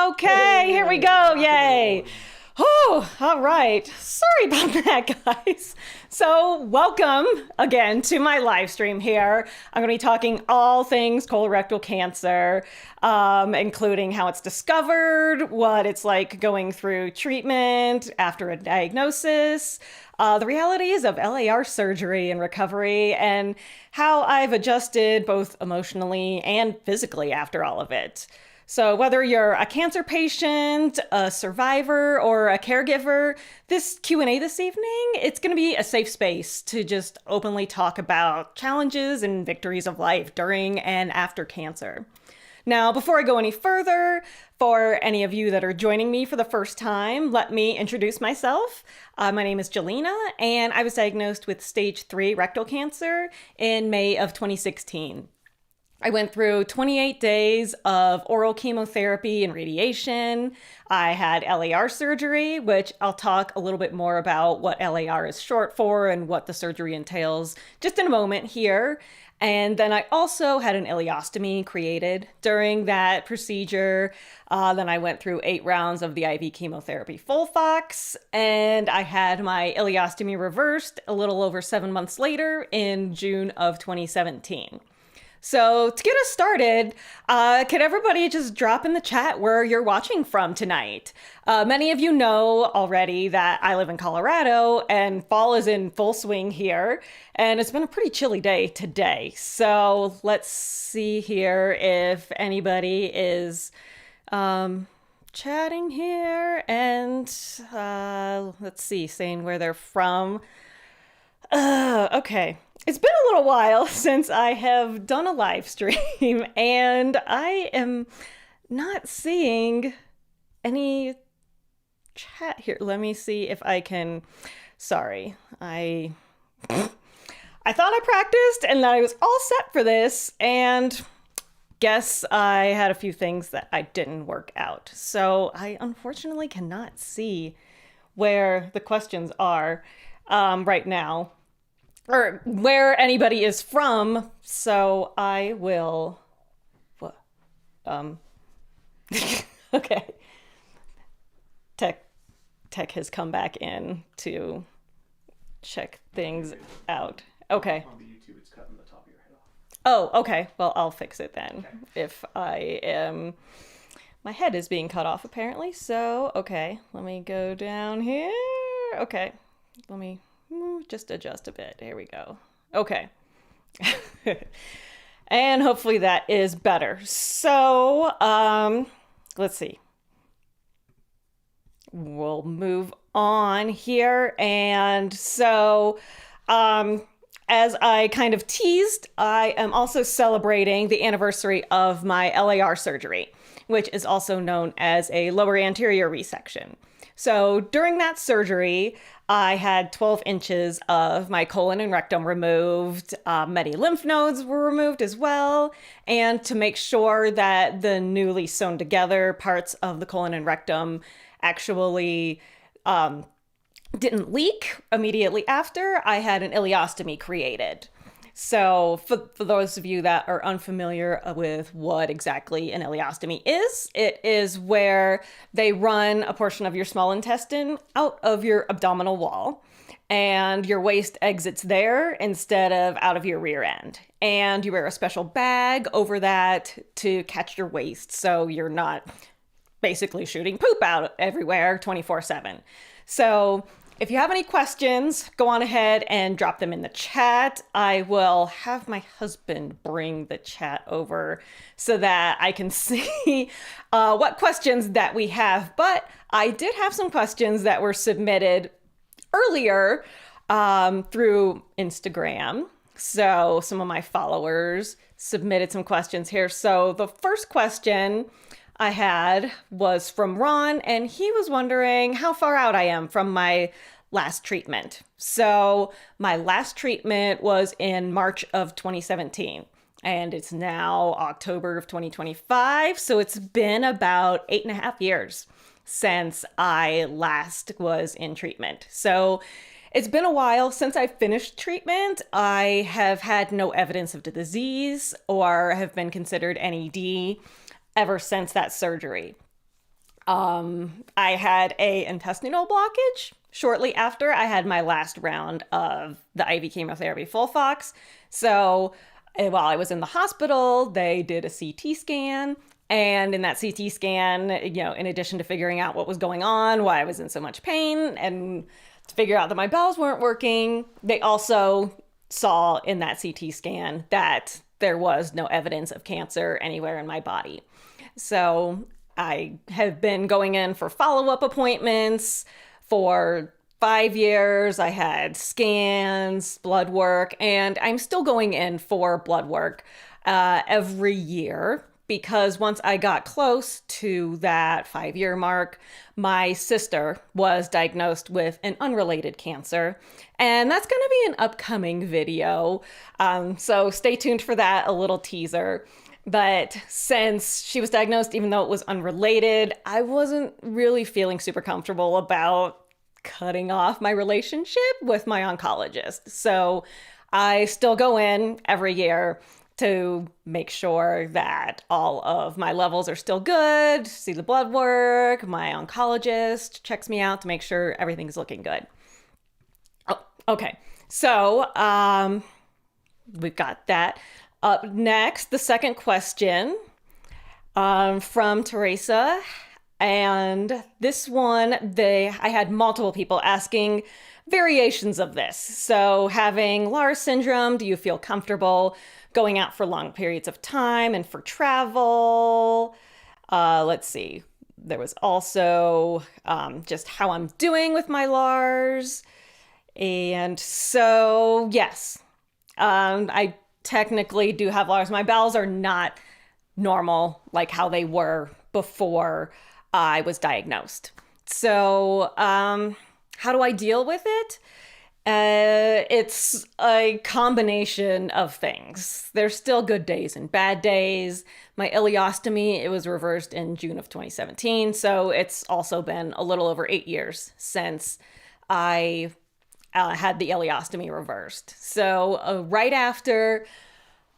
Okay, here we go. Yay. Oh, all right. Sorry about that, guys. So, welcome again to my live stream here. I'm going to be talking all things colorectal cancer, including how it's discovered, what it's like going through treatment after a diagnosis, the realities of LAR surgery and recovery, and how I've adjusted both emotionally and physically after all of it. So whether you're a cancer patient, a survivor, or a caregiver, this Q&A this evening, it's going to be a safe space to just openly talk about challenges and victories of life during and after cancer. Now, before I go any further, for any of you that are joining me for the first time, let me introduce myself. My name is Jelena, and I was diagnosed with stage 3 rectal cancer in May of 2016. I went through 28 days of oral chemotherapy and radiation. I had LAR surgery, which I'll talk a little bit more about what LAR is short for and what the surgery entails just in a moment here. And then I also had an ileostomy created during that procedure. Then I went through 8 rounds of the IV chemotherapy FOLFOX, and I had my ileostomy reversed a little over 7 months later in June of 2017. So to get us started, could everybody just drop in the chat where you're watching from tonight? Many of you know already that I live in Colorado and fall is in full swing here, and it's been a pretty chilly day today. So let's see here if anybody is chatting here and let's see, saying where they're from. Okay. It's been a little while since I have done a live stream, and I am not seeing any chat here. Let me see if I can. Sorry, I thought I practiced and that I was all set for this, and guess I had a few things that I didn't work out. So I unfortunately cannot see where the questions are right now, or where anybody is from, so I will, okay. Tech has come back in to check things out. Okay. On the YouTube, it's cutting the top of your head off. Oh, okay. Well, I'll fix it then. Okay. If I am, my head is being cut off apparently, so, okay. Let me go down here. Okay. Let me just adjust a bit. Here we go. Okay. And hopefully that is better. So, let's see. We'll move on here. And so, as I kind of teased, I am also celebrating the anniversary of my LAR surgery, which is also known as a lower anterior resection. So during that surgery, I had 12 inches of my colon and rectum removed. Many lymph nodes were removed as well. And to make sure that the newly sewn together parts of the colon and rectum actually didn't leak immediately after, I had an ileostomy created. So for those of you that are unfamiliar with what exactly an ileostomy is, it is where they run a portion of your small intestine out of your abdominal wall, and your waste exits there instead of out of your rear end. And you wear a special bag over that to catch your waste, so you're not basically shooting poop out everywhere 24/7. So if you have any questions, go on ahead and drop them in the chat. I will have my husband bring the chat over so that I can see what questions that we have. But I did have some questions that were submitted earlier through Instagram. So some of my followers submitted some questions here. So the first question I had was from Ron, and he was wondering how far out I am from my last treatment. So my last treatment was in March of 2017, and it's now October of 2025. So it's been about 8.5 years since I last was in treatment. So it's been a while since I finished treatment. I have had no evidence of the disease or have been considered NED ever since that surgery. I had a intestinal blockage shortly after I had my last round of the IV chemotherapy Folfox. So while I was in the hospital, they did a CT scan. And in that CT scan, in addition to figuring out what was going on, why I was in so much pain, and to figure out that my bowels weren't working, they also saw in that CT scan that there was no evidence of cancer anywhere in my body. So I have been going in for follow-up appointments for 5 years. I had scans, blood work, and I'm still going in for blood work every year because once I got close to that 5-year mark, my sister was diagnosed with an unrelated cancer. And that's going to be an upcoming video. So stay tuned for that, a little teaser. But since she was diagnosed, even though it was unrelated, I wasn't really feeling super comfortable about cutting off my relationship with my oncologist. So I still go in every year to make sure that all of my levels are still good, see the blood work, my oncologist checks me out to make sure everything's looking good. Oh, okay. So we've got that. Up next, the second question from Teresa. And this one, I had multiple people asking variations of this. So having Lars syndrome, do you feel comfortable going out for long periods of time and for travel? Let's see. There was also just how I'm doing with my Lars. And so, yes, I technically do have Lars. My bowels are not normal like how they were before I was diagnosed. So, how do I deal with it? It's a combination of things. There's still good days and bad days. My ileostomy, it was reversed in June of 2017. So it's also been a little over 8 years since I had the ileostomy reversed. So right after,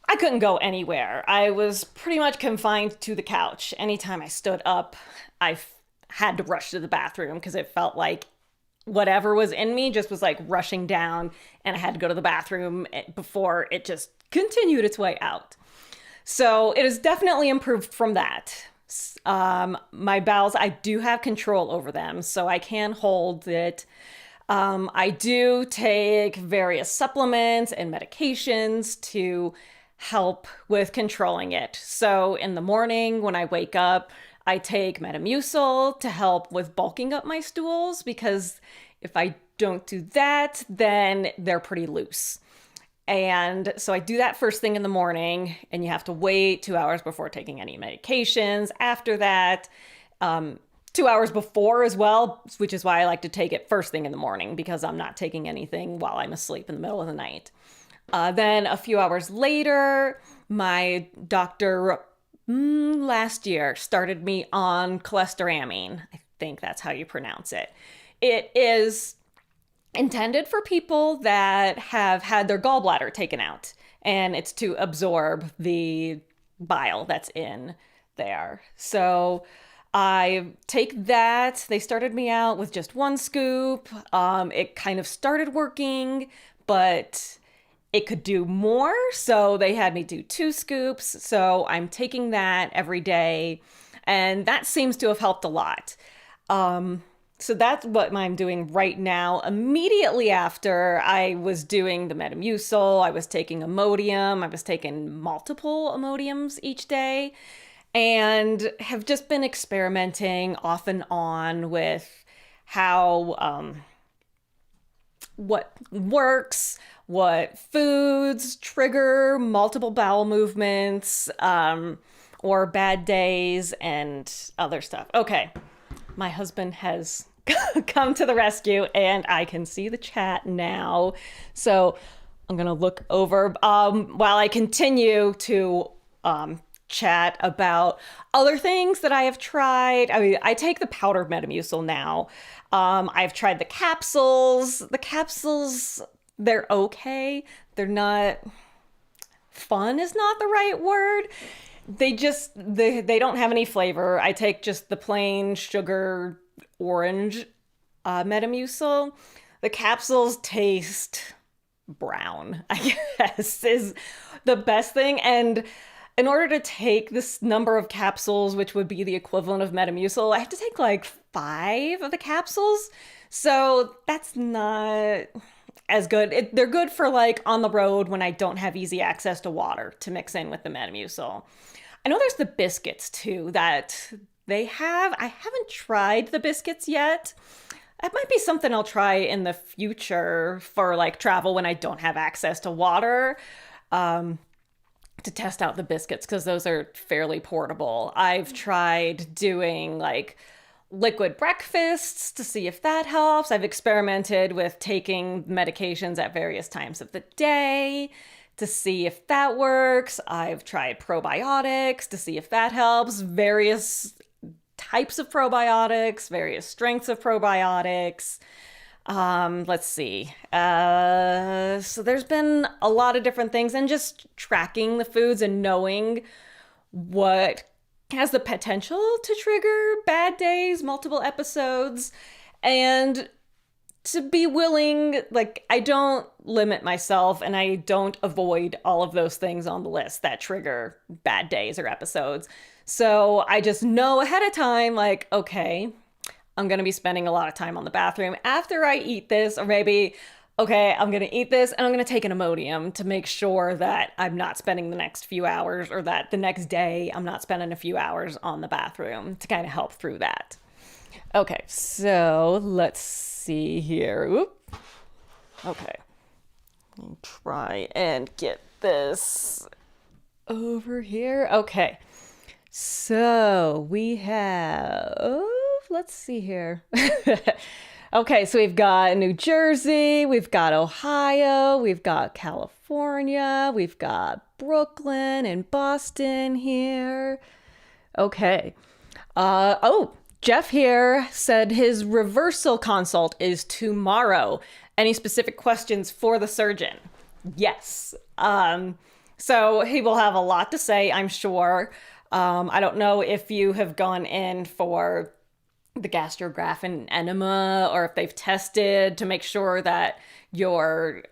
I couldn't go anywhere. I was pretty much confined to the couch. Anytime I stood up, I had to rush to the bathroom because it felt like whatever was in me just was like rushing down, and I had to go to the bathroom before it just continued its way out. So it has definitely improved from that. My bowels, I do have control over them, so I can hold it. I do take various supplements and medications to help with controlling it. So in the morning when I wake up, I take Metamucil to help with bulking up my stools, because if I don't do that, then they're pretty loose. And so I do that first thing in the morning, and you have to wait 2 hours before taking any medications. After that, 2 hours before as well, which is why I like to take it first thing in the morning, because I'm not taking anything while I'm asleep in the middle of the night. Then a few hours later, my doctor last year started me on cholestyramine. I think that's how you pronounce it. It is intended for people that have had their gallbladder taken out, and it's to absorb the bile that's in there. So I take that. They started me out with just 1 scoop. It kind of started working, but it could do more, so they had me do 2 scoops. So I'm taking that every day, and that seems to have helped a lot. So that's what I'm doing right now. Immediately after I was doing the Metamucil, I was taking Imodium. I was taking multiple Imodiums each day, and have just been experimenting off and on with how what works, what foods trigger multiple bowel movements, or bad days and other stuff. Okay, my husband has come to the rescue, and I can see the chat now. So I'm gonna look over while I continue to chat about other things that I have tried. I mean, I take the powdered Metamucil now. I've tried the capsules. The capsules, they're okay. They're not, fun is not the right word. they don't have any flavor. I take just the plain sugar orange Metamucil. The capsules taste brown, I guess, is the best thing. And in order to take this number of capsules, which would be the equivalent of Metamucil, I have to take like 5 of the capsules. So that's not as good. They're good for like on the road when I don't have easy access to water to mix in with the Metamucil. I know there's the biscuits too that they have. I haven't tried the biscuits yet. That might be something I'll try in the future for like travel when I don't have access to water, to test out the biscuits because those are fairly portable. I've tried doing like liquid breakfasts to see if that helps. I've experimented with taking medications at various times of the day to see if that works. I've tried probiotics to see if that helps. Various types of probiotics, various strengths of probiotics. Let's see. So there's been a lot of different things, and just tracking the foods and knowing what has the potential to trigger bad days, multiple episodes, and to be willing, like, I don't limit myself and I don't avoid all of those things on the list that trigger bad days or episodes. So I just know ahead of time, like, okay, I'm going to be spending a lot of time on the bathroom after I eat this, or maybe, okay, I'm going to eat this and I'm going to take an Imodium to make sure that I'm not spending the next few hours, or that the next day I'm not spending a few hours on the bathroom to kind of help through that. Okay, so let's see here. Oop. Okay. Let me try and get this over here. Okay. So we have, let's see here. Okay, so we've got New Jersey, we've got Ohio, we've got California, we've got Brooklyn and Boston here. Okay. Jeff here said his reversal consult is tomorrow. Any specific questions for the surgeon? Yes. So he will have a lot to say, I'm sure. I don't know if you have gone in for the gastrograph and enema, or if they've tested to make sure that your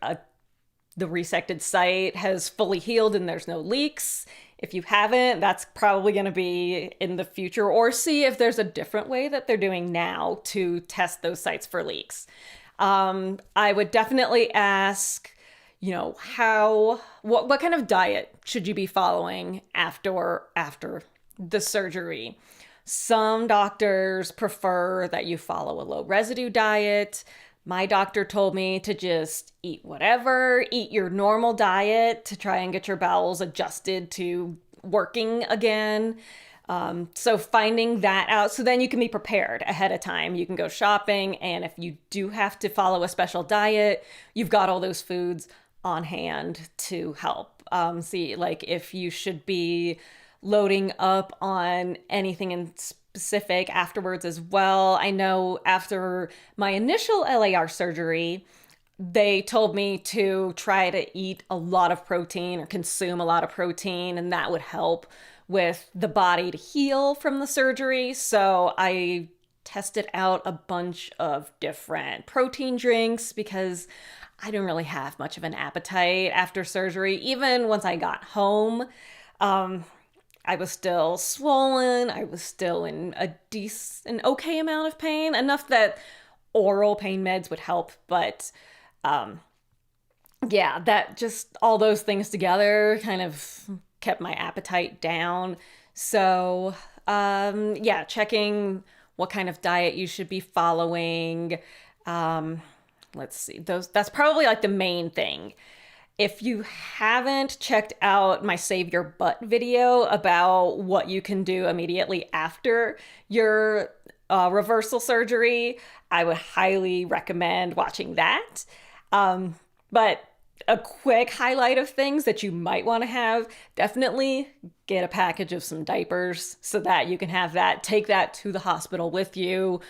the resected site has fully healed and there's no leaks. If you haven't, that's probably going to be in the future, or see if there's a different way that they're doing now to test those sites for leaks. I would definitely ask, what kind of diet should you be following after the surgery? Some doctors prefer that you follow a low residue diet. My doctor told me to just eat whatever, eat your normal diet to try and get your bowels adjusted to working again. So finding that out, so then you can be prepared ahead of time. You can go shopping, and if you do have to follow a special diet, you've got all those foods on hand to help. See, like, if you should be loading up on anything in specific afterwards as well. I know after my initial LAR surgery, they told me to try to eat a lot of protein or consume a lot of protein, and that would help with the body to heal from the surgery. So I tested out a bunch of different protein drinks because I didn't really have much of an appetite after surgery. Even once I got home, I was still swollen. I was still in an okay amount of pain, enough that oral pain meds would help. But yeah, that just all those things together kind of kept my appetite down. So yeah, checking what kind of diet you should be following. Let's see, that's probably like the main thing. If you haven't checked out my Save Your Butt video about what you can do immediately after your reversal surgery, I would highly recommend watching that. But a quick highlight of things that you might want to have, definitely get a package of some diapers so that you can have that, take that to the hospital with you.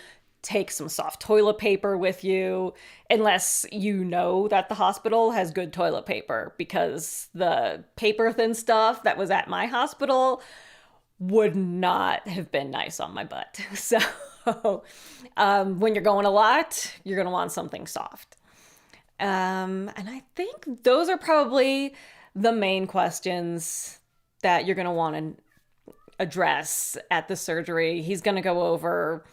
take some soft toilet paper with you, unless you know that the hospital has good toilet paper, because the paper thin stuff that was at my hospital would not have been nice on my butt. So when you're going a lot, you're going to want something soft. And I think those are probably the main questions that you're going to want to address at the surgery. He's going to go over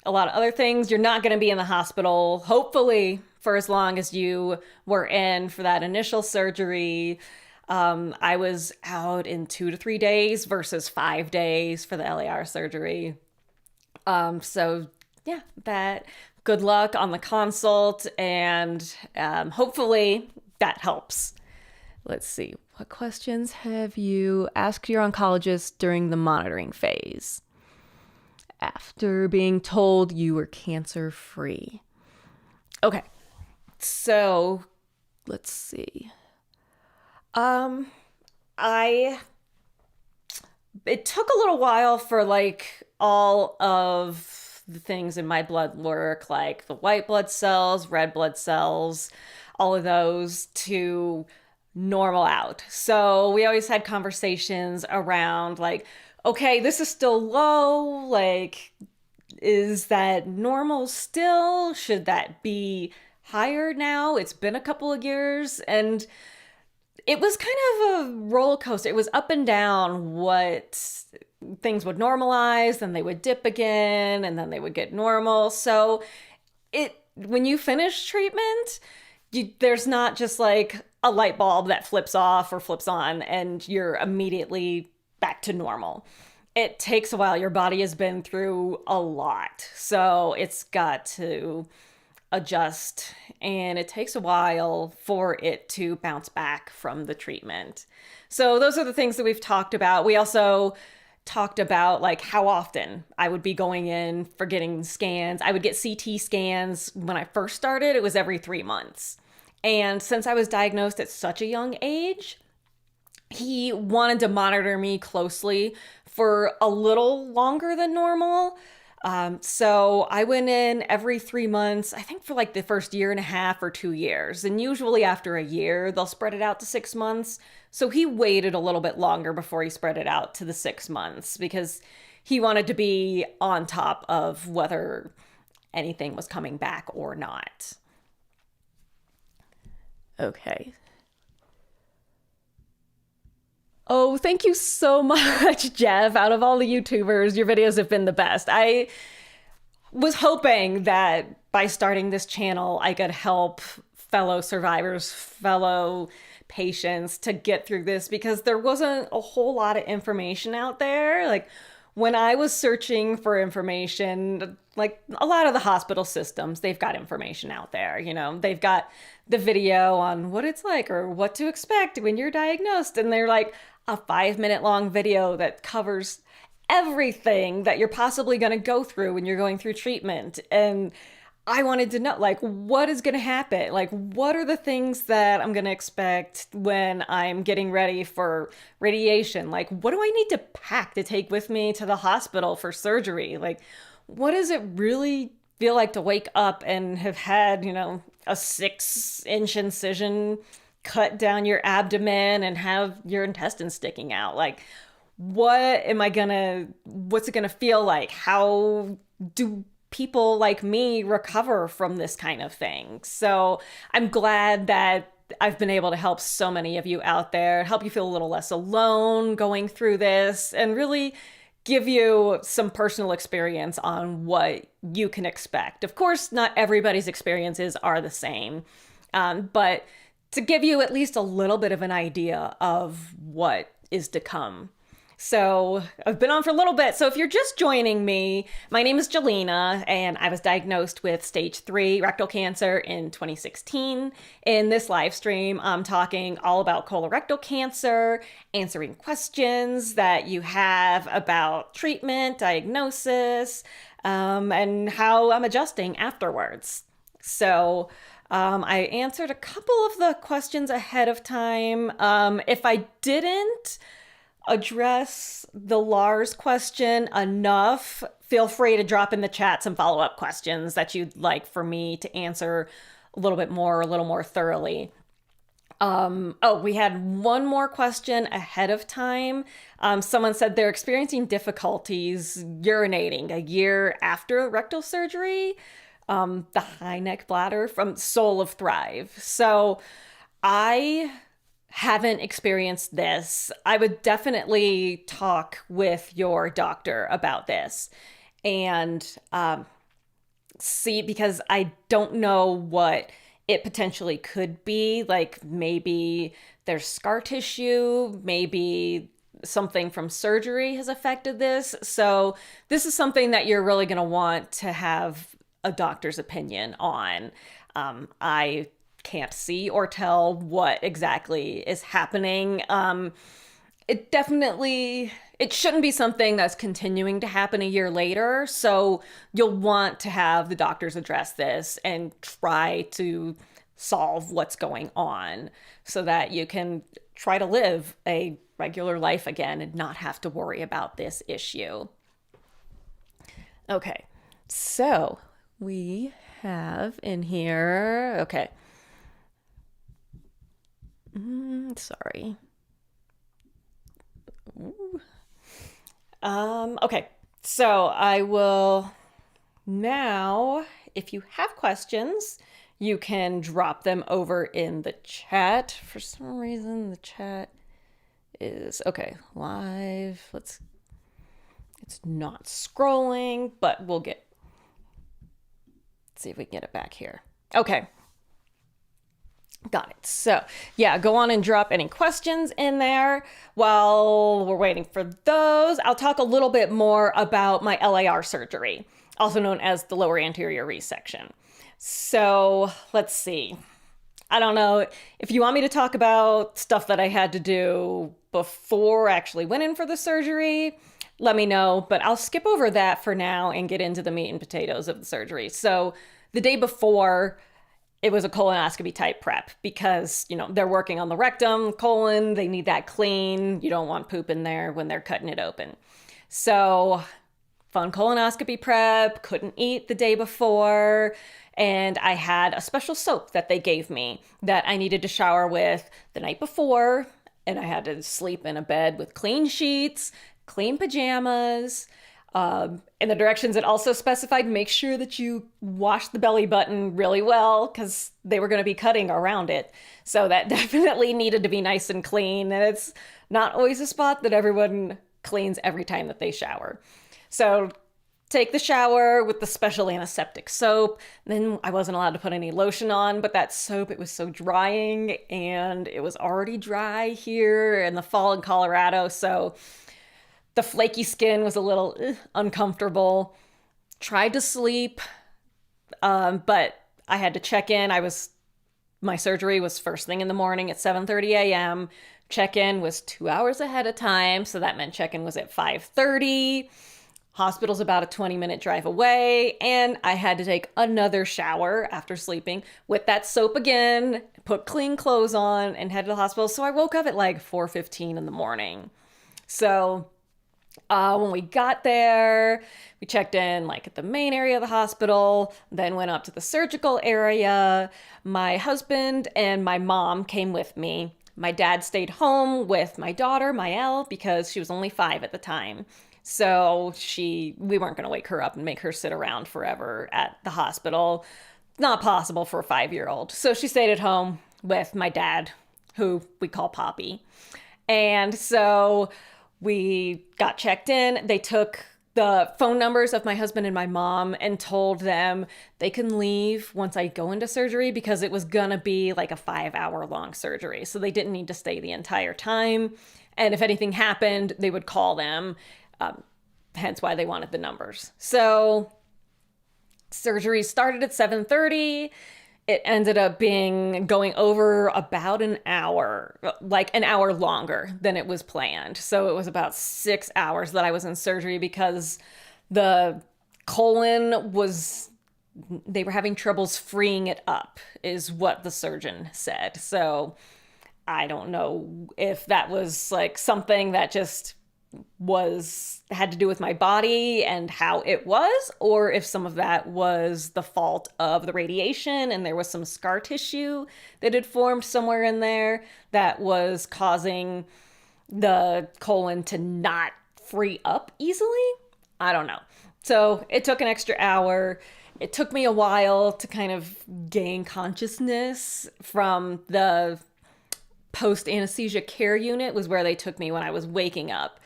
a lot of other things. You're not going to be in the hospital, hopefully, for as long as you were in for that initial surgery. I was out in 2 to 3 days versus 5 days for the LAR surgery. So yeah, that good luck on the consult, and hopefully that helps. Let's see. What questions have you asked your oncologist during the monitoring phase after being told you were cancer free? Okay. So let's see. It took a little while for like all of the things in my blood work, like the white blood cells, red blood cells, all of those to normal out. So we always had conversations around like, okay, this is still low. Like, is that normal still? Should that be higher now? It's been a couple of years, and it was kind of a roller coaster. It was up and down what things would normalize, then they would dip again, and then they would get normal. So when you finish treatment, there's not just like a light bulb that flips off or flips on and you're immediately back to normal. It takes a while. Your body has been through a lot. So it's got to adjust, and it takes a while for it to bounce back from the treatment. So those are the things that we've talked about. We also talked about like how often I would be going in for getting scans. I would get CT scans when I first started. It was every 3 months. And since I was diagnosed at such a young age, he wanted to monitor me closely for a little longer than normal. So I went in every 3 months, I think for like the first year and a half or 2 years. And usually after a year, they'll spread it out to 6 months. So he waited a little bit longer before he spread it out to the 6 months because he wanted to be on top of whether anything was coming back or not. Okay. Oh, thank you so much, Jeff. Out of all the YouTubers, your videos have been the best. I was hoping that by starting this channel, I could help fellow survivors, fellow patients to get through this, because there wasn't a whole lot of information out there. Like when I was searching for information, like a lot of the hospital systems, they've got information out there. You know, they've got the video on what it's like or what to expect when you're diagnosed. And they're like a 5-minute long video that covers everything that you're possibly going to go through when you're going through treatment. And I wanted to know, like, what is going to happen? Like, what are the things that I'm going to expect when I'm getting ready for radiation? Like, what do I need to pack to take with me to the hospital for surgery? Like, what does it really feel like to wake up and have had, you know, a 6-inch incision cut down your abdomen and have your intestines sticking out? Like, what's it gonna feel like? How do people like me recover from this kind of thing? So I'm glad that I've been able to help so many of you out there, help you feel a little less alone going through this, and really give you some personal experience on what you can expect. Of course, not everybody's experiences are the same, but to give you at least a little bit of an idea of what is to come. So I've been on for a little bit. So if you're just joining me, my name is Jelena, and I was diagnosed with stage 3 rectal cancer in 2016. In this live stream, I'm talking all about colorectal cancer, answering questions that you have about treatment, diagnosis, and how I'm adjusting afterwards. So I answered a couple of the questions ahead of time. If I didn't, address the Lars question enough, feel free to drop in the chat some follow-up questions that you'd like for me to answer a little bit more, a little more thoroughly. Oh, we had one more question ahead of time. Someone said they're experiencing difficulties urinating a year after rectal surgery, the high neck bladder from Soul of Thrive. So I haven't experienced this. I would definitely talk with your doctor about this and see, because I don't know what it potentially could be. Like maybe there's scar tissue, maybe something from surgery has affected this. So this is something that you're really going to want to have a doctor's opinion on. I can't see or tell what exactly is happening. It shouldn't be something that's continuing to happen a year later. So you'll want to have the doctors address this and try to solve what's going on so that you can try to live a regular life again and not have to worry about this issue. Okay, so we have in here, okay. Sorry. Okay, so I will now, if you have questions, you can drop them over in the chat. For some reason, the chat is, okay, live. It's not scrolling, but let's see if we can get it back here. Okay. Got it. So, yeah, go on and drop any questions in there. While we're waiting for those, I'll talk a little bit more about my LAR surgery, also known as the lower anterior resection. So, let's see. I don't know if you want me to talk about stuff that I had to do before I actually went in for the surgery, let me know, but I'll skip over that for now and get into the meat and potatoes of the surgery. So, the day before, it was a colonoscopy type prep because, they're working on the rectum, colon, they need that clean. You don't want poop in there when they're cutting it open. So, fun colonoscopy prep, couldn't eat the day before, and I had a special soap that they gave me that I needed to shower with the night before, and I had to sleep in a bed with clean sheets, clean pajamas. In the directions, it also specified make sure that you wash the belly button really well because they were going to be cutting around it. So that definitely needed to be nice and clean. And it's not always a spot that everyone cleans every time that they shower. So take the shower with the special antiseptic soap. Then I wasn't allowed to put any lotion on, but that soap, it was so drying and it was already dry here in the fall in Colorado. So the flaky skin was a little uncomfortable. Tried to sleep, but I had to check in. My surgery was first thing in the morning at 7:30 a.m. Check-in was 2 hours ahead of time, so that meant check-in was at 5:30. Hospital's about a 20-minute drive away, and I had to take another shower after sleeping with that soap again, put clean clothes on, and head to the hospital. So I woke up at like 4:15 in the morning. So when we got there, we checked in like at the main area of the hospital, then went up to the surgical area. My husband and my mom came with me. My dad stayed home with my daughter, Maëlle, because she was only 5 at the time. So we weren't going to wake her up and make her sit around forever at the hospital. Not possible for a 5-year-old. So she stayed at home with my dad, who we call Poppy. And so we got checked in. They took the phone numbers of my husband and my mom and told them they can leave once I go into surgery because it was gonna be like a 5-hour long surgery. So they didn't need to stay the entire time. And if anything happened, they would call them. Hence why they wanted the numbers. So surgery started at 7:30. It ended up going over about an hour, like an hour longer than it was planned. So it was about 6 hours that I was in surgery because the colon they were having troubles freeing it up, is what the surgeon said. So I don't know if that was like something that just was had to do with my body and how it was, or if some of that was the fault of the radiation and there was some scar tissue that had formed somewhere in there that was causing the colon to not free up easily. I don't know. So it took an extra hour. It took me a while to kind of gain consciousness from the post anesthesia care unit was where they took me when I was waking up.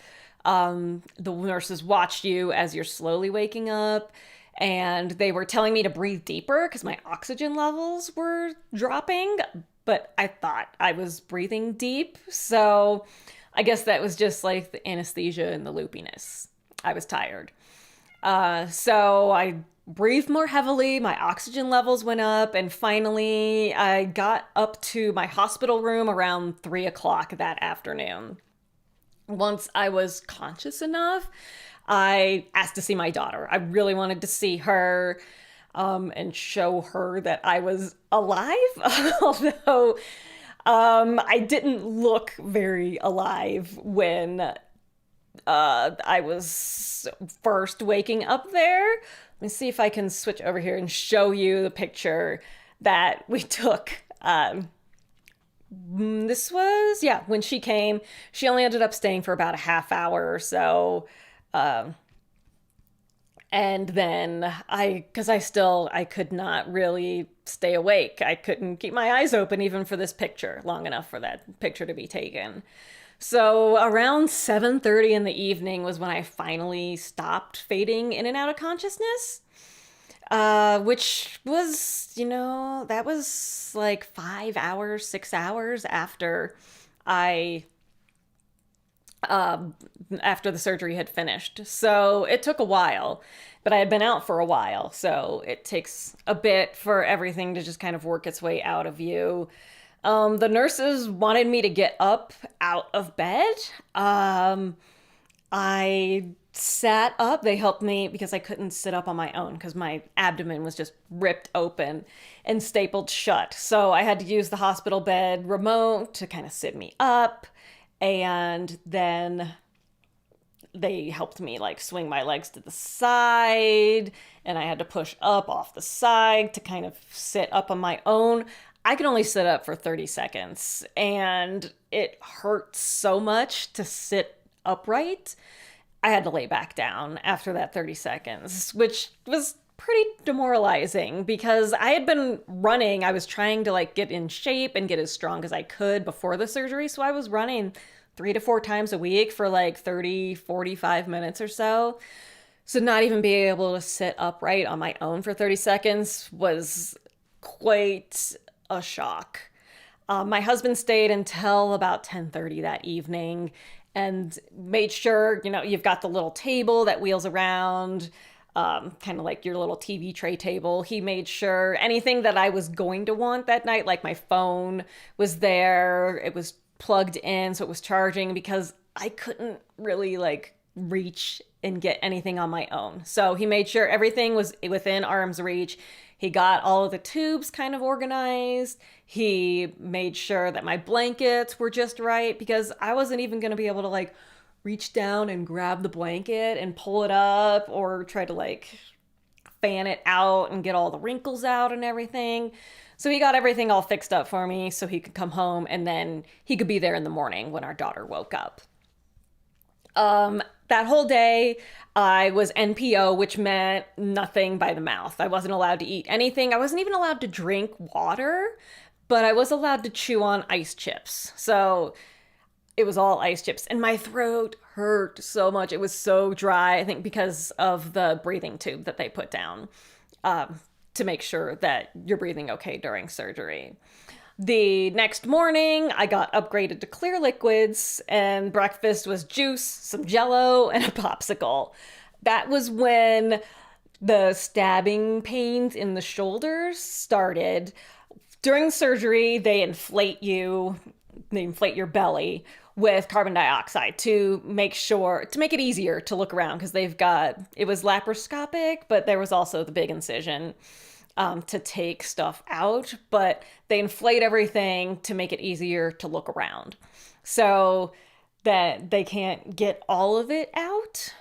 The nurses watched you as you're slowly waking up, and they were telling me to breathe deeper because my oxygen levels were dropping, but I thought I was breathing deep. So I guess that was just like the anesthesia and the loopiness. I was tired. So I breathed more heavily, my oxygen levels went up, and finally I got up to my hospital room around 3 o'clock that afternoon. Once I was conscious enough, I asked to see my daughter. I really wanted to see her and show her that I was alive, although I didn't look very alive when I was first waking up there. Let me see if I can switch over here and show you the picture that we took. This was, yeah, when she came. She only ended up staying for about a half hour or so. And then because I could not really stay awake. I couldn't keep my eyes open even for this picture long enough for that picture to be taken. So around 7:30 in the evening was when I finally stopped fading in and out of consciousness. Which was, that was like 5 hours, 6 hours I, after the surgery had finished. So it took a while, but I had been out for a while. So it takes a bit for everything to just kind of work its way out of you. The nurses wanted me to get up out of bed. I sat up. They helped me because I couldn't sit up on my own because my abdomen was just ripped open and stapled shut. So I had to use the hospital bed remote to kind of sit me up. And then they helped me like swing my legs to the side, and I had to push up off the side to kind of sit up on my own. I could only sit up for 30 seconds, and it hurt so much to sit upright. I had to lay back down after that 30 seconds, which was pretty demoralizing because I had been running. I was trying to like get in shape and get as strong as I could before the surgery. So I was running 3 to 4 times a week for like 30, 45 minutes or so. So not even being able to sit upright on my own for 30 seconds was quite a shock. My husband stayed until about 10:30 that evening and made sure, you've got the little table that wheels around, kind of like your little TV tray table. He made sure anything that I was going to want that night, like my phone was there, it was plugged in, so it was charging because I couldn't really like reach and get anything on my own. So he made sure everything was within arm's reach. He got all of the tubes kind of organized. He made sure that my blankets were just right because I wasn't even going to be able to like reach down and grab the blanket and pull it up or try to like fan it out and get all the wrinkles out and everything. So he got everything all fixed up for me so he could come home and then he could be there in the morning when our daughter woke up. That whole day, I was NPO, which meant nothing by the mouth. I wasn't allowed to eat anything. I wasn't even allowed to drink water, but I was allowed to chew on ice chips. So it was all ice chips. And my throat hurt so much. It was so dry, I think because of the breathing tube that they put down to make sure that you're breathing okay during surgery. The next morning, I got upgraded to clear liquids, and breakfast was juice, some Jell-O, and a popsicle. That was when the stabbing pains in the shoulders started. During surgery, they inflate your belly with carbon dioxide to make it easier to look around because it was laparoscopic, but there was also the big incision. to take stuff out, but they inflate everything to make it easier to look around so that they can't get all of it out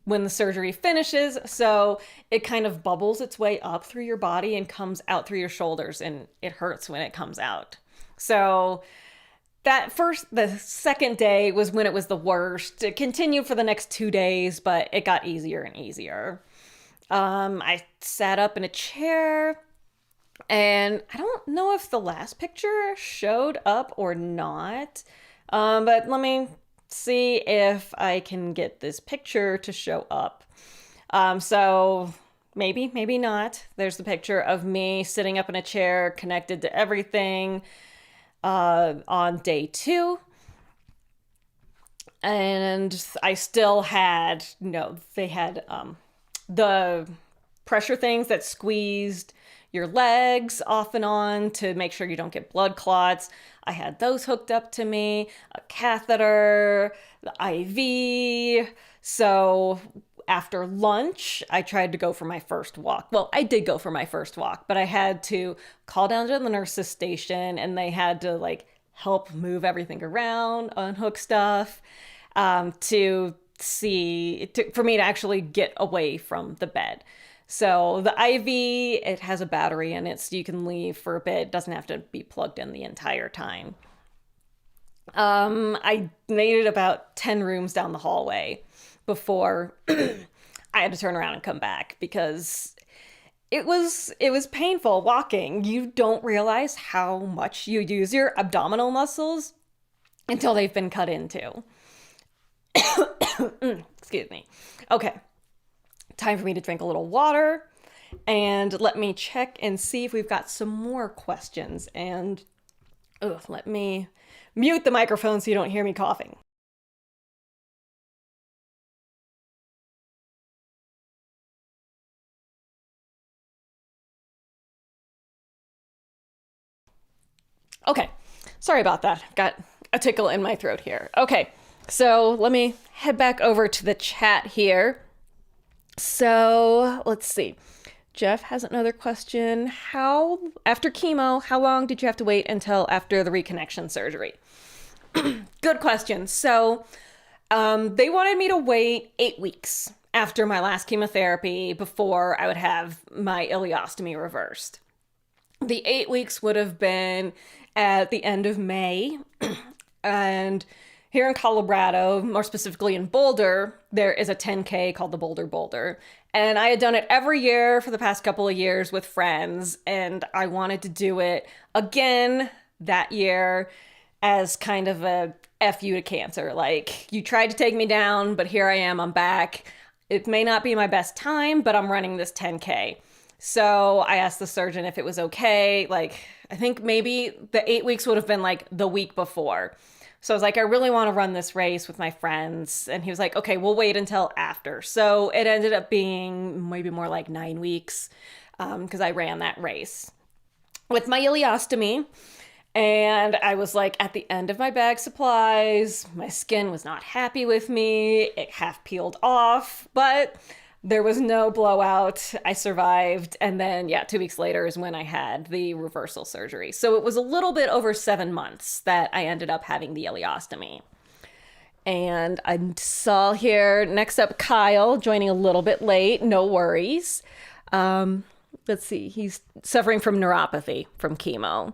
when the surgery finishes. So it kind of bubbles its way up through your body and comes out through your shoulders, and it hurts when it comes out. So the second day was when it was the worst. It continued for the next 2 days, but it got easier and easier. I sat up in a chair, and I don't know if the last picture showed up or not. But let me see if I can get this picture to show up. So maybe, maybe not. There's the picture of me sitting up in a chair connected to everything on day 2. And I still had, they had the pressure things that squeezed your legs off and on to make sure you don't get blood clots. I had those hooked up to me, a catheter, the IV. So after lunch, I tried to go for my first walk. Well, I did go for my first walk, but I had to call down to the nurse's station, and they had to help move everything around, unhook stuff, for me to actually get away from the bed. So the IV, it has a battery in it, so you can leave for a bit. It doesn't have to be plugged in the entire time. I made it about 10 rooms down the hallway before I had to turn around and come back, because it was painful walking. You don't realize how much you use your abdominal muscles until they've been cut into. Excuse me. Okay. Time for me to drink a little water, and let me check and see if we've got some more questions. And let me mute the microphone so you don't hear me coughing. Okay, sorry about that. Got a tickle in my throat here. Okay, so let me head back over to the chat here. So let's see. Jeff has another question. After chemo, how long did you have to wait until after the reconnection surgery? Good question. So they wanted me to wait 8 weeks after my last chemotherapy before I would have my ileostomy reversed. The 8 weeks would have been at the end of May. And here in Colorado, more specifically in Boulder, there is a 10K called the Boulder. And I had done it every year for the past couple of years with friends, and I wanted to do it again that year as kind of a F you to cancer. Like, you tried to take me down, but here I am, I'm back. It may not be my best time, but I'm running this 10K. So I asked the surgeon if it was okay. I think maybe the 8 weeks would have been the week before. So I was like, I really want to run this race with my friends. And he was like, okay, we'll wait until after. So it ended up being maybe more like 9 weeks because I ran that race with my ileostomy. And I was at the end of my bag supplies. My skin was not happy with me. It half peeled off, but there was no blowout. I survived. And then, 2 weeks later is when I had the reversal surgery. So it was a little bit over 7 months that I ended up having the ileostomy. And I saw here, next up, Kyle, joining a little bit late. No worries. Let's see. He's suffering from neuropathy from chemo.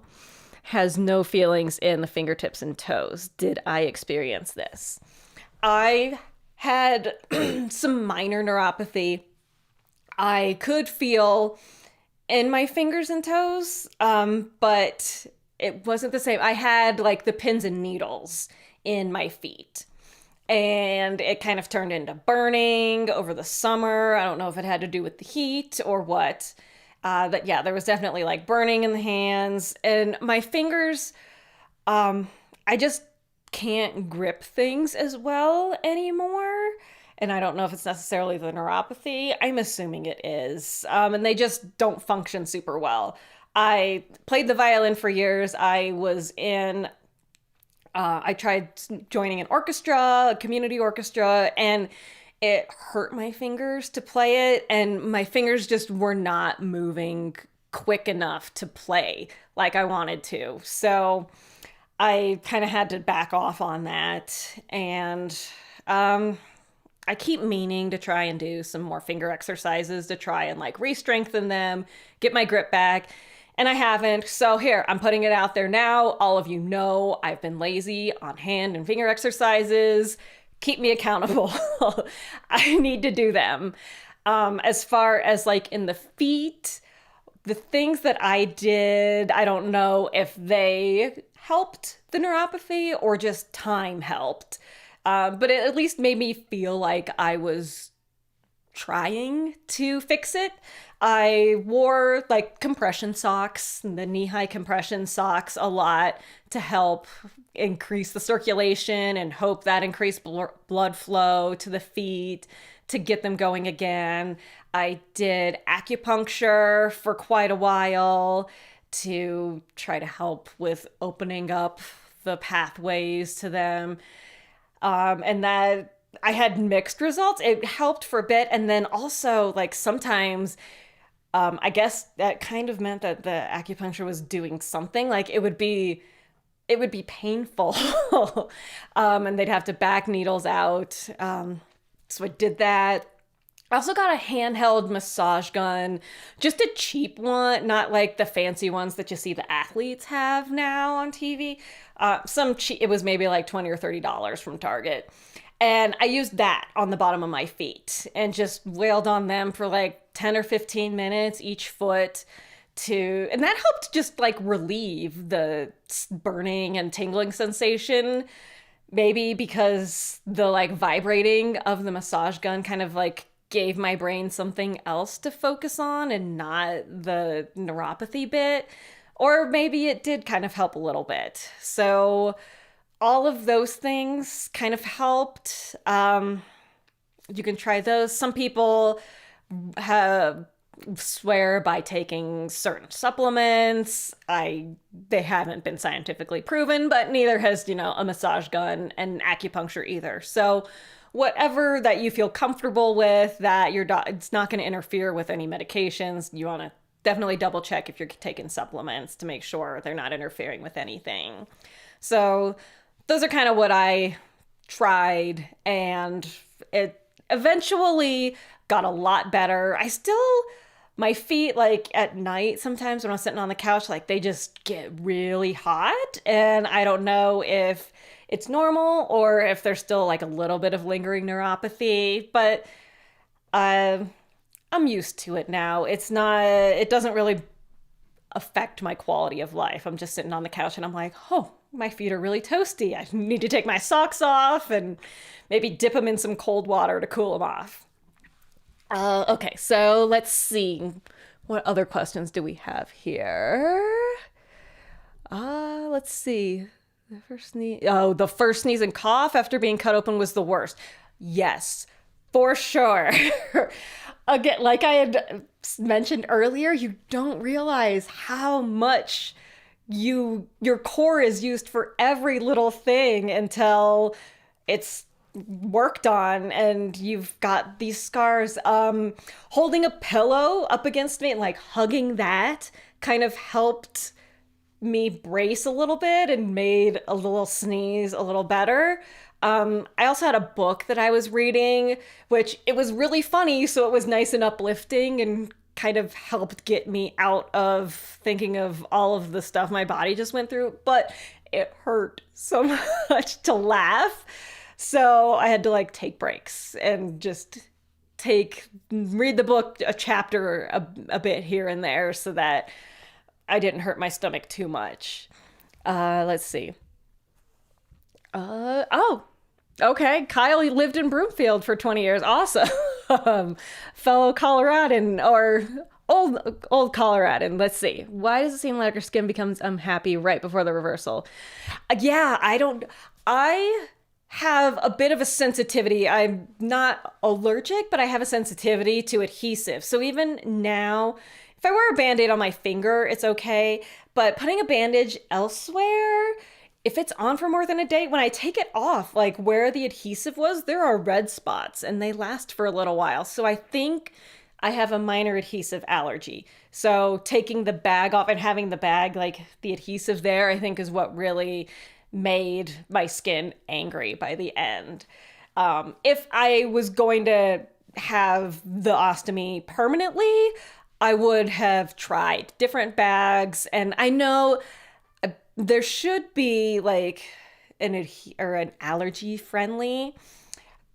Has no feelings in the fingertips and toes. Did I experience this? I had some minor neuropathy. I could feel in my fingers and toes, but it wasn't the same. I had the pins and needles in my feet, and it kind of turned into burning over the summer. I don't know if it had to do with the heat or what. But there was definitely burning in the hands, and my fingers, I just can't grip things as well anymore. And I don't know if it's necessarily the neuropathy. I'm assuming it is. And they just don't function super well. I played the violin for years. I tried joining an orchestra, a community orchestra, and it hurt my fingers to play it. And my fingers just were not moving quick enough to play like I wanted to. So I kind of had to back off on that. And um, I keep meaning to try and do some more finger exercises to try and like re-strengthen them, get my grip back. And I haven't. So here, I'm putting it out there now. All of you know I've been lazy on hand and finger exercises. Keep me accountable. I need to do them. As far as like in the feet, the things that I did, I don't know if they helped the neuropathy or just time helped. But it at least made me feel like I was trying to fix it. I wore like compression socks, the knee-high compression socks a lot to help increase the circulation and hope that increased blood flow to the feet to get them going again. I did acupuncture for quite a while to try to help with opening up the pathways to them. And that I had mixed results. It helped for a bit. And then also, like, sometimes I guess that kind of meant that the acupuncture was doing something. Like, it would be painful. And they'd have to back needles out. So I did that. I also got a handheld massage gun, just a cheap one, not like the fancy ones that you see the athletes have now on TV. It was maybe like $20 or $30 from Target. And I used that on the bottom of my feet and just wailed on them for like 10 or 15 minutes each foot and that helped just like relieve the burning and tingling sensation. Maybe because the like vibrating of the massage gun kind of like gave my brain something else to focus on and not the neuropathy bit. Or maybe it did kind of help a little bit. So all of those things kind of helped. You can try those. Some people swear by taking certain supplements. They haven't been scientifically proven, but neither has, a massage gun and acupuncture either. So whatever that you feel comfortable with, that it's not going to interfere with any medications. You want to definitely double check if you're taking supplements to make sure they're not interfering with anything. So those are kind of what I tried, and it eventually got a lot better. My feet, like at night, sometimes when I'm sitting on the couch, like they just get really hot. And I don't know if it's normal or if there's still like a little bit of lingering neuropathy, but I'm used to it now. It doesn't really affect my quality of life. I'm just sitting on the couch and I'm like, oh, my feet are really toasty. I need to take my socks off and maybe dip them in some cold water to cool them off. Okay, so let's see. What other questions do we have here? Let's see. The first sneeze and cough after being cut open was the worst. Yes, for sure. Again, like I had mentioned earlier, you don't realize how much your core is used for every little thing until it's worked on and you've got these scars. Holding a pillow up against me and like hugging that kind of helped me brace a little bit and made a little sneeze a little better. I also had a book that I was reading, which it was really funny, so it was nice and uplifting and kind of helped get me out of thinking of all of the stuff my body just went through, but it hurt so much to laugh. So I had to like take breaks and just read the book a chapter a bit here and there so that I didn't hurt my stomach too much. Let's see. Okay. Kyle lived in Broomfield for 20 years. Awesome. Fellow Coloradan or old Coloradan. Let's see. Why does it seem like our skin becomes unhappy right before the reversal? I have a bit of a sensitivity. I'm not allergic, but I have a sensitivity to adhesive. So even now, if I wear a Band-Aid on my finger, it's okay. But putting a bandage elsewhere, if it's on for more than a day, when I take it off, like where the adhesive was, there are red spots and they last for a little while. So I think I have a minor adhesive allergy. So taking the bag off and having the bag, like the adhesive there, I think is what really made my skin angry by the end. If I was going to have the ostomy permanently, I would have tried different bags. And I know there should be like an allergy friendly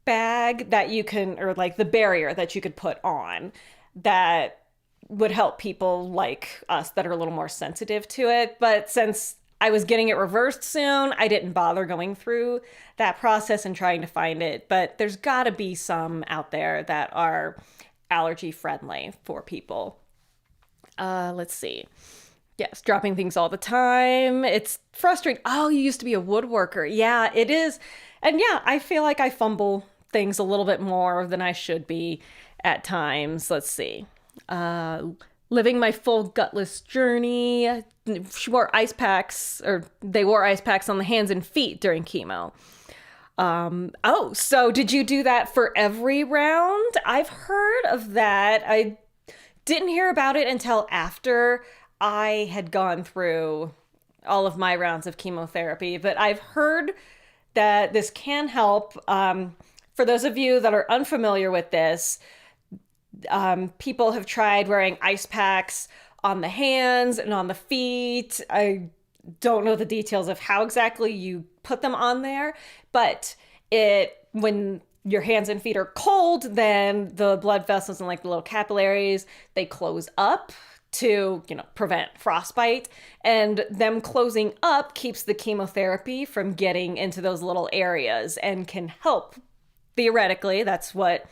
bag that you can, or like the barrier that you could put on that would help people like us that are a little more sensitive to it. But since I was getting it reversed soon, I didn't bother going through that process and trying to find it. But there's got to be some out there that are allergy friendly for people. Let's see. Yes, dropping things all the time. It's frustrating. Oh, you used to be a woodworker. Yeah, it is. And yeah, I feel like I fumble things a little bit more than I should be at times. Let's see. Living my full gutless journey. She wore ice packs, or they wore ice packs on the hands and feet during chemo. Oh, so did you do that for every round? I've heard of that. I didn't hear about it until after I had gone through all of my rounds of chemotherapy, but I've heard that this can help. For those of you that are unfamiliar with this, people have tried wearing ice packs on the hands and on the feet. I don't know the details of how exactly you put them on there, but when your hands and feet are cold, then the blood vessels and like the little capillaries, they close up to, prevent frostbite, and them closing up keeps the chemotherapy from getting into those little areas and can help. Theoretically, that's what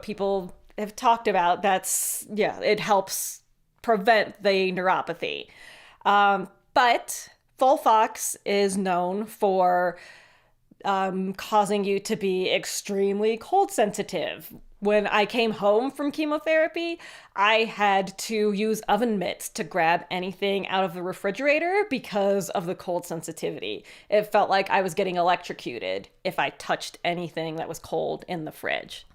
people have talked about. It helps prevent the neuropathy. But Folfox is known for causing you to be extremely cold sensitive. When I came home from chemotherapy, I had to use oven mitts to grab anything out of the refrigerator because of the cold sensitivity. It felt like I was getting electrocuted if I touched anything that was cold in the fridge.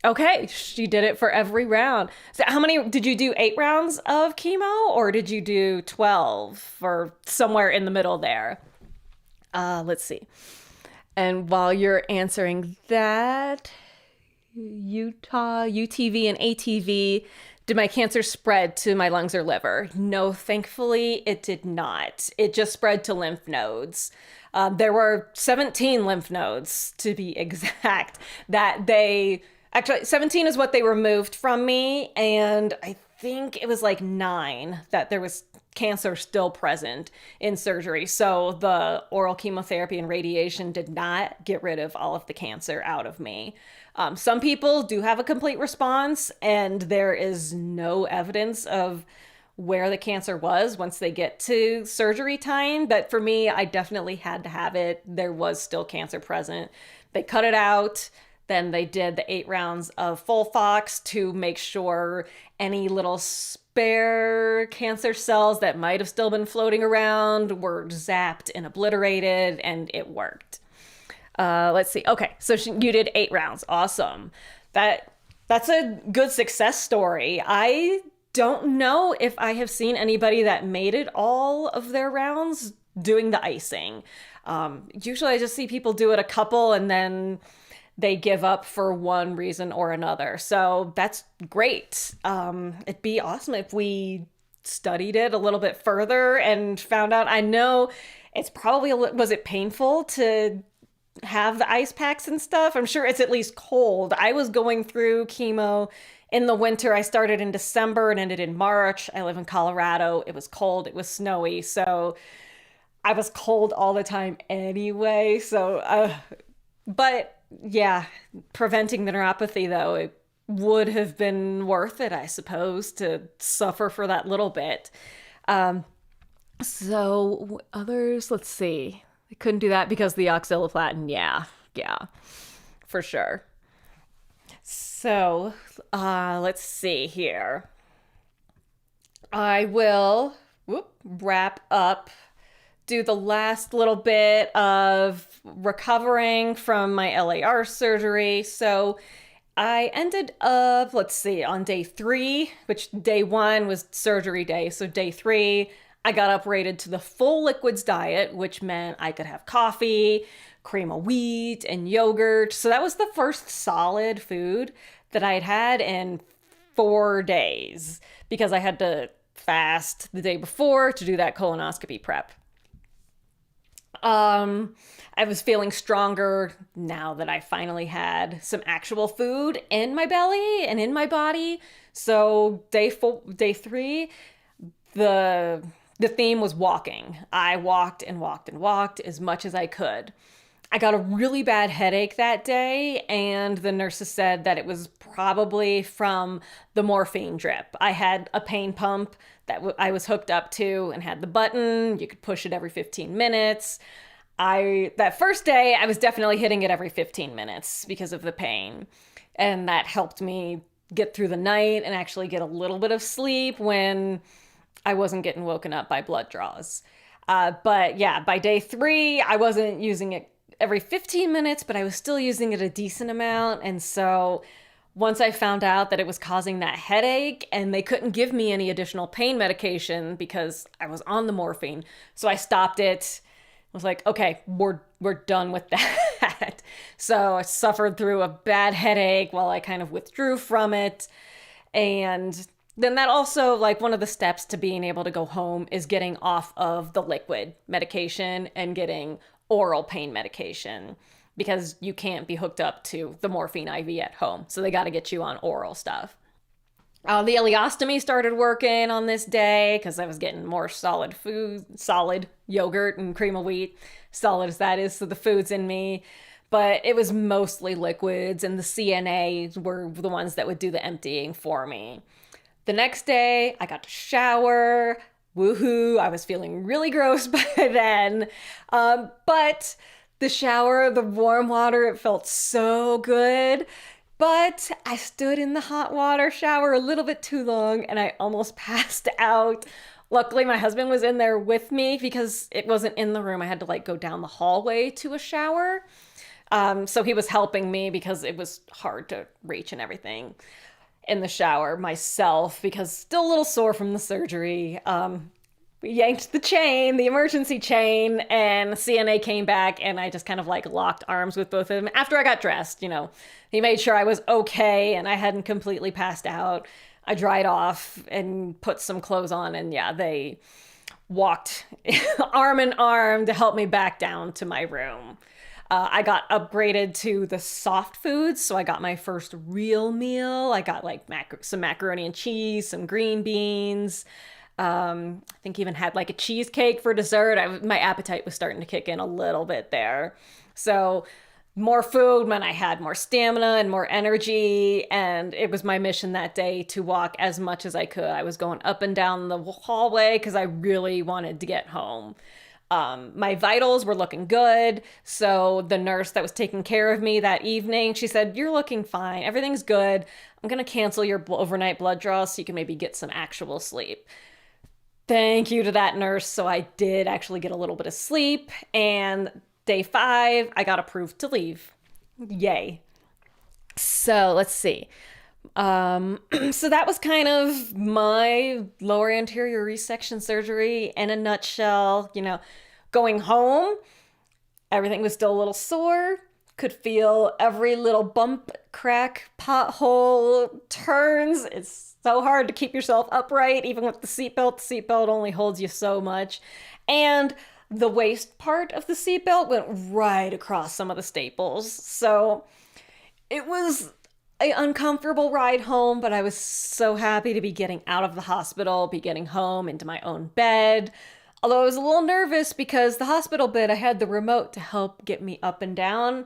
Okay, she did it for every round. So how many, did you do 8 rounds of chemo, or did you do 12, or somewhere in the middle there? Let's see. And while you're answering that, Utah, UTV, and ATV, did my cancer spread to my lungs or liver? No, thankfully it did not. It just spread to lymph nodes. There were 17 lymph nodes, to be exact, actually 17 is what they removed from me, and I think it was like 9 that there was cancer still present in surgery. So the oral chemotherapy and radiation did not get rid of all of the cancer out of me. Some people do have a complete response, and there is no evidence of where the cancer was once they get to surgery time. But for me, I definitely had to have it. There was still cancer present. They cut it out. Then they did the 8 rounds of Folfox to make sure any little spare cancer cells that might have still been floating around were zapped and obliterated, and it worked. Let's see. Okay, so you did 8 rounds. Awesome. That's a good success story. I don't know if I have seen anybody that made it all of their rounds doing the icing. Usually I just see people do it a couple and then they give up for one reason or another. So that's great. It'd be awesome if we studied it a little bit further and found out. I know it's probably, was it painful to have the ice packs and stuff? I'm sure it's at least cold. I was going through chemo in the winter. I started in December and ended in March. I live in Colorado. It was cold. It was snowy. So I was cold all the time anyway. But yeah, preventing the neuropathy though, it would have been worth it, I suppose, to suffer for that little bit. So others, let's see. I couldn't do that because the oxaliplatin. Yeah, for sure. So let's see here. I will wrap up, do the last little bit of recovering from my LAR surgery. So I ended up, let's see, on day 3, which day 1 was surgery day. So day 3, I got upgraded to the full liquids diet, which meant I could have coffee, cream of wheat, and yogurt. So that was the first solid food that I'd had in 4 days because I had to fast the day before to do that colonoscopy prep. I was feeling stronger now that I finally had some actual food in my belly and in my body. So day 3, the theme was walking. I walked and walked and walked as much as I could. I got a really bad headache that day, and the nurses said that it was probably from the morphine drip. I had a pain pump that I was hooked up to and had the button. You could push it every 15 minutes. That first day, I was definitely hitting it every 15 minutes because of the pain. And that helped me get through the night and actually get a little bit of sleep when I wasn't getting woken up by blood draws. But yeah, by day 3, I wasn't using it every 15 minutes, but I was still using it a decent amount. And so once I found out that it was causing that headache and they couldn't give me any additional pain medication because I was on the morphine, so I stopped it. I was like, okay, we're done with that. So I suffered through a bad headache while I kind of withdrew from it. And then that also, like, one of the steps to being able to go home is getting off of the liquid medication and getting oral pain medication because you can't be hooked up to the morphine IV at home. So they got to get you on oral stuff. The ileostomy started working on this day because I was getting more solid food, solid yogurt and cream of wheat, solid as that is, so the food's in me. But it was mostly liquids, and the CNAs were the ones that would do the emptying for me. The next day, I got to shower. Woohoo, I was feeling really gross by then. But the shower, the warm water, it felt so good. But I stood in the hot water shower a little bit too long and I almost passed out. Luckily, my husband was in there with me because it wasn't in the room. I had to like go down the hallway to a shower. So he was helping me because it was hard to reach and everything in the shower myself because still a little sore from the surgery. We yanked the chain, the emergency chain, and the CNA came back and I just kind of like locked arms with both of them after I got dressed. He made sure I was okay and I hadn't completely passed out. I dried off and put some clothes on, and yeah, they walked arm in arm to help me back down to my room. I got upgraded to the soft foods, so I got my first real meal. I got like some macaroni and cheese, some green beans. I think even had like a cheesecake for dessert. My appetite was starting to kick in a little bit there. So more food meant I had more stamina and more energy, and it was my mission that day to walk as much as I could. I was going up and down the hallway because I really wanted to get home. My vitals were looking good, so the nurse that was taking care of me that evening, she said, "You're looking fine. Everything's good. I'm going to cancel your overnight blood draw so you can maybe get some actual sleep." Thank you to that nurse. So I did actually get a little bit of sleep, and day 5, I got approved to leave. Yay. So let's see. So that was kind of my lower anterior resection surgery in a nutshell. Going home, everything was still a little sore. Could feel every little bump, crack, pothole, turns. It's so hard to keep yourself upright, even with the seatbelt. The seatbelt only holds you so much. And the waist part of the seatbelt went right across some of the staples. So it was an uncomfortable ride home, but I was so happy to be getting out of the hospital, be getting home into my own bed. Although I was a little nervous because the hospital bed, I had the remote to help get me up and down.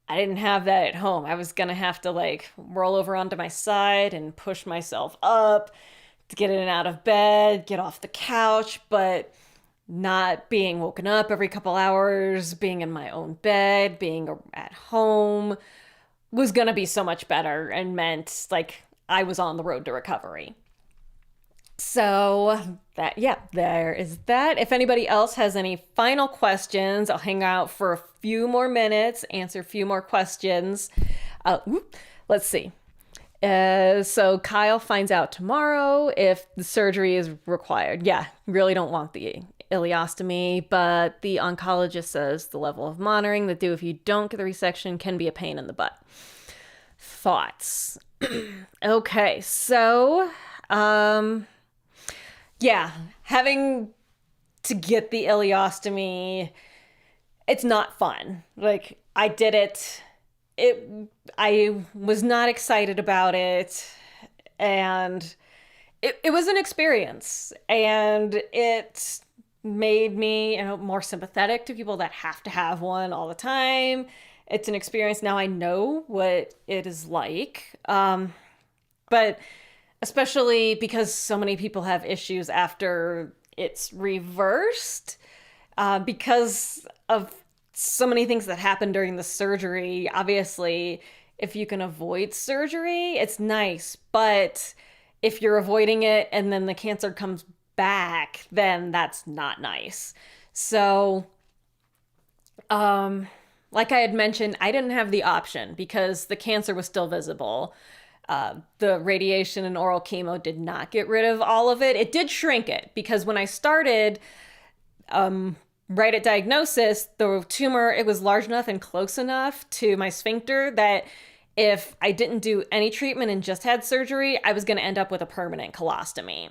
I didn't have that at home. I was gonna have to like roll over onto my side and push myself up to get in and out of bed, get off the couch, but not being woken up every couple hours, being in my own bed, being at home was gonna be so much better and meant like I was on the road to recovery. So there is that. If anybody else has any final questions, I'll hang out for a few more minutes, answer a few more questions. Let's see. So Kyle finds out tomorrow if the surgery is required. Yeah, really don't want the ileostomy, but the oncologist says the level of monitoring they do if you don't get the resection can be a pain in the butt. Thoughts? Okay, so yeah, having to get the ileostomy, it's not fun. Like I did it. It I was not excited about it, and it was an experience, and it made me, more sympathetic to people that have to have one all the time. It's an experience. Now I know what it is like. But especially because so many people have issues after it's reversed, because of so many things that happen during the surgery. Obviously, if you can avoid surgery, it's nice. But if you're avoiding it and then the cancer comes back, then that's not nice. So, like I had mentioned, I didn't have the option because the cancer was still visible. The radiation and oral chemo did not get rid of all of it. It did shrink it because when I started, right at diagnosis, the tumor, it was large enough and close enough to my sphincter that if I didn't do any treatment and just had surgery, I was going to end up with a permanent colostomy.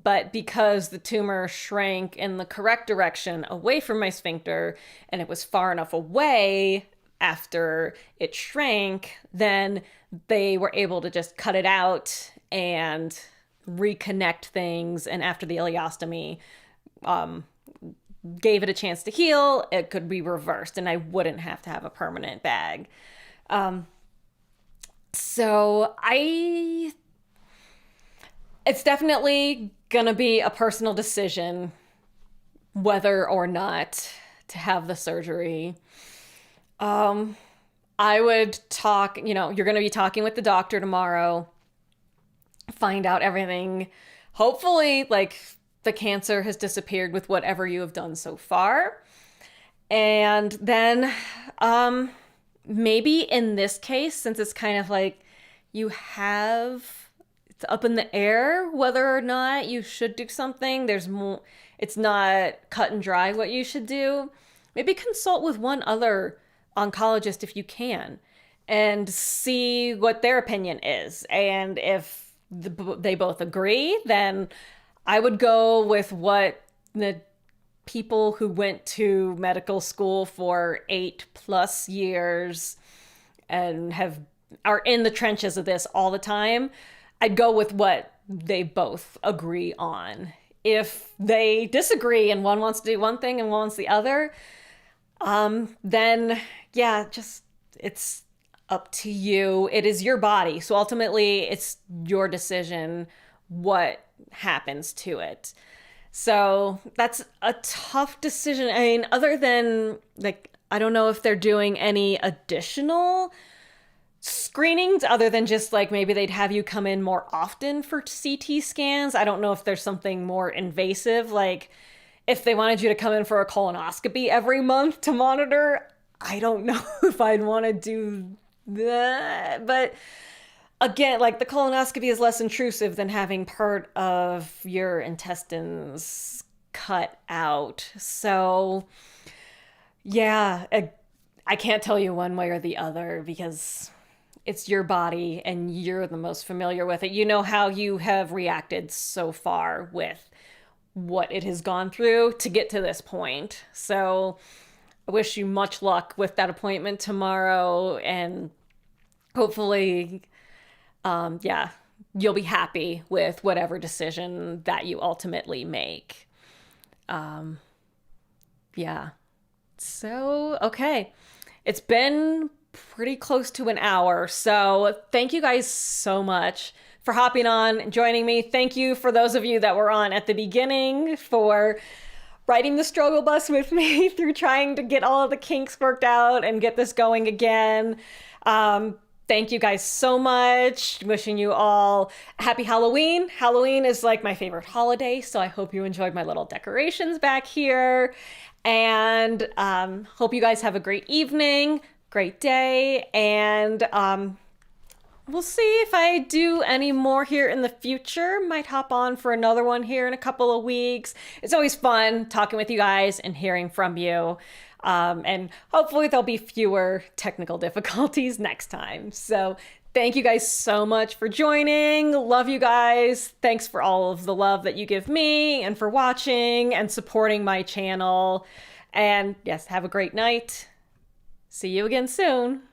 But because the tumor shrank in the correct direction away from my sphincter and it was far enough away after it shrank, then they were able to just cut it out and reconnect things. And after the ileostomy, gave it a chance to heal, it could be reversed and I wouldn't have to have a permanent bag. So it's definitely gonna be a personal decision whether or not to have the surgery. I would talk, you're gonna be talking with the doctor tomorrow, find out everything. Hopefully, like the cancer has disappeared with whatever you have done so far. And then maybe in this case, since it's kind of like it's up in the air whether or not you should do something. There's more, it's not cut and dry what you should do. Maybe consult with one other oncologist if you can and see what their opinion is. And if they both agree, then I would go with what the people who went to medical school for 8+ years and are in the trenches of this all the time. I'd go with what they both agree on. If they disagree and one wants to do one thing and one wants the other, then yeah, it's up to you. It is your body. So ultimately it's your decision what happens to it. So that's a tough decision. I mean, other than like, I don't know if they're doing any additional screenings other than just like maybe they'd have you come in more often for CT scans. I don't know if there's something more invasive, like if they wanted you to come in for a colonoscopy every month to monitor. I don't know if I'd want to do that. But again, like the colonoscopy is less intrusive than having part of your intestines cut out. So yeah, I can't tell you one way or the other because it's your body and you're the most familiar with it. You know how you have reacted so far with what it has gone through to get to this point. So I wish you much luck with that appointment tomorrow, and hopefully, yeah, you'll be happy with whatever decision that you ultimately make. Yeah. So, okay. It's been pretty close to an hour. So thank you guys so much for hopping on and joining me. Thank you for those of you that were on at the beginning for riding the struggle bus with me through trying to get all of the kinks worked out and get this going again. Thank you guys so much. Wishing you all a happy Halloween. Halloween is like my favorite holiday, so I hope you enjoyed my little decorations back here. And hope you guys have a great evening, great day, and we'll see if I do any more here in the future. Might hop on for another one here in a couple of weeks. It's always fun talking with you guys and hearing from you. And hopefully there'll be fewer technical difficulties next time. So thank you guys so much for joining. Love you guys. Thanks for all of the love that you give me and for watching and supporting my channel. And yes, have a great night. See you again soon.